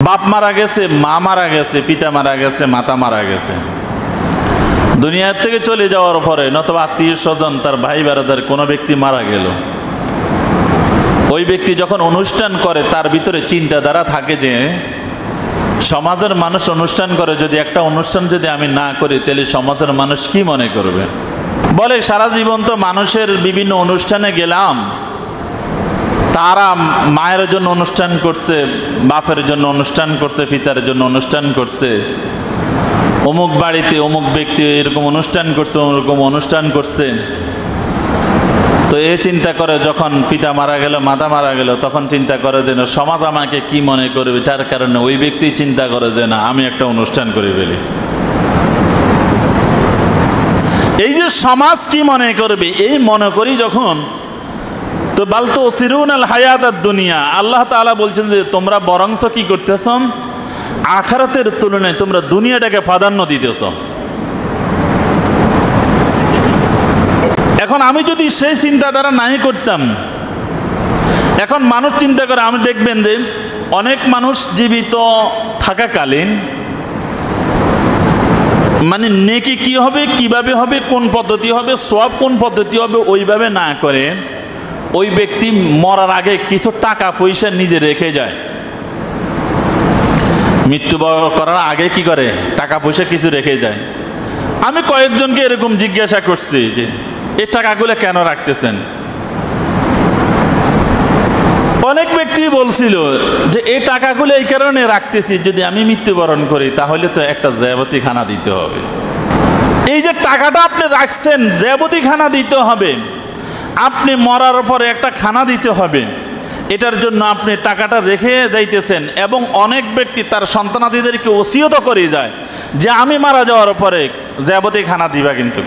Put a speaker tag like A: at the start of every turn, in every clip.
A: বাপ মারা গেছে, মা মারা গেছে, পিতা মারা গেছে, মাতা মারা গেছে। দুনিয়ার থেকে চলে যাওয়ার পরে নতুবা আত্মীয় স্বজন, তার ভাই বেড়াদার কোনো ব্যক্তি মারা গেল, ওই ব্যক্তি যখন অনুষ্ঠান করে তার ভিতরে চিন্তাধারা থাকে যে সমাজের মানুষ অনুষ্ঠান করে, যদি একটা অনুষ্ঠান যদি আমি না করি তাহলে সমাজের মানুষ কি মনে করবে। বলে সারা জীবন তো মানুষের বিভিন্ন অনুষ্ঠানে গেলাম, তারা মায়ের জন্য অনুষ্ঠান করছে, বাপের জন্য অনুষ্ঠান করছে, পিতার জন্য অনুষ্ঠান করছে, অমুক বাড়িতে অমুক ব্যক্তি এরকম অনুষ্ঠান করছে, ওরকম অনুষ্ঠান করছে। তো এ চিন্তা করে যখন পিতা মারা গেল, মাতা মারা গেল, তখন চিন্তা করে যে না সমাজ আমাকে কি মনে করবে, যার কারণে ওই ব্যক্তি চিন্তা করে যে না আমি একটা অনুষ্ঠান করে ফেলি। এই যে সমাজ কি মনে করবে এই মনে করি যখন, তো বালতো সিরুন আল হায়াত দুনিয়া, আল্লাহ তাআলা বলছেন যে তোমরা বরংস কি করতেছ, আখিরাতের তুলনায় তোমরা দুনিয়াটাকে প্রাধান্য দিতেছ। এখন আমি যদি সেই চিন্তাধারা নাই করতাম, এখন মানুষ চিন্তা করে, আমি দেখবেন যে অনেক মানুষ জীবিত থাকাকালীন মানে নেকি কি হবে, কিভাবে হবে, কোন পদ্ধতি হবে, সব কোন পদ্ধতি হবে ওইভাবে না করে ওই ব্যক্তি মরার আগে কিছু টাকা পয়সা নিজে রেখে যায়। মৃত্যুবরণ করার আগে কি করে, টাকা পয়সা কিছু রেখে যায়। আমি কয়েকজনকে এরকম জিজ্ঞাসা করছি যে এই টাকাগুলো কেন রাখতেছেন। অনেক ব্যক্তি বলছিল যে এই টাকাগুলো এই কারণে রাখতেছি, যদি আমি মৃত্যুবরণ করি তাহলে তো একটা জায়বতীখানা দিতে হবে। এই যে টাকাটা আপনি রাখছেন, জায়বতীখানা দিতে হবে, আপনি মরার পরে একটা খানা দিতে হবে, এটার জন্য আপনি টাকাটা রেখে যাইতেছেন। এবং অনেক ব্যক্তি তার সন্তানাদিদেরকে ওসিয়ত করে যায় যে আমি মারা যাওয়ার পরে জায়বতীখানা দিবা, কিন্তু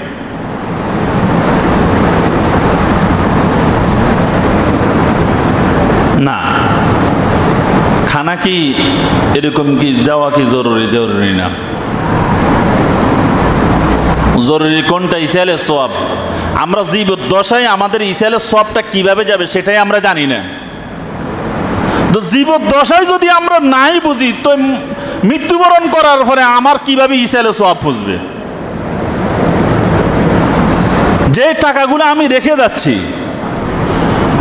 A: না, খানা কি এরকম কি দেওয়া কি জরুরি? জরুরি না। জরুরি কোনটা? ইসালের সওয়াব। আমরা জীবদ্দশায় আমাদের ইসালের সওয়াবটা কিভাবে যাবে সেটাই আমরা জানি না। তো জীবদ্দশায় যদি আমরা নাই বুঝি, তো মৃত্যুবরণ করার পরে আমার কিভাবে ইসালের সওয়াব বুঝবে? যে টাকাগুলো আমি রেখে যাচ্ছি,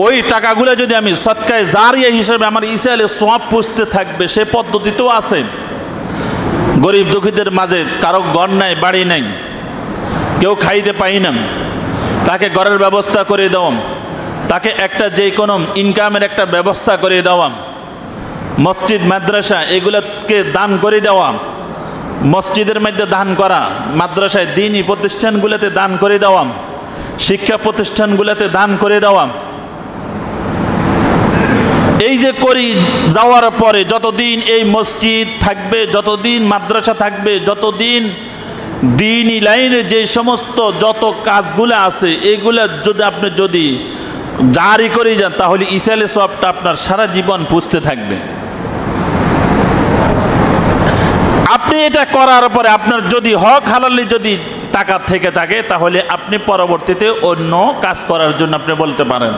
A: ওই টাকাগুলো যদি আমি সদকায়ে জারিয়া হিসেবে আমার ইসালে সওয়াব পুষতে থাকবে, সে পদ্ধতিতেও আছে। গরিব দুঃখীদের মাঝে কারো ঘর নাই, বাড়ি নাই, কেউ খাইতে পাই না, তাকে ঘরের ব্যবস্থা করে দেওয়া, তাকে একটা যে কোনো ইনকামের একটা ব্যবস্থা করে দেওয়া, মসজিদ মাদ্রাসা এগুলোকে দান করে দেওয়া, মসজিদের মধ্যে দান করা, মাদ্রাসায় দ্বীনি প্রতিষ্ঠানগুলোতে দান করে দেওয়া, শিক্ষা প্রতিষ্ঠানগুলোতে দান করে দেওয়া। এই যে করি যাওয়ার পরে যতদিন এই মসজিদ থাকবে, যতদিন মাদ্রাসা থাকবে, যতদিন দ্বীনি লাইনে যে সমস্ত যত কাজগুলো আছে এগুলা যদি আপনি যদি জারি করে যান, তাহলে ইসালে সওয়াবটা আপনার সারা জীবন পুষতে থাকবে। আপনি এটা করার পরে আপনার যদি হক হালালি যদি টাকা থেকে থাকে, তাহলে আপনি পরবর্তীতে অন্য কাজ করার জন্য আপনি বলতে পারেন।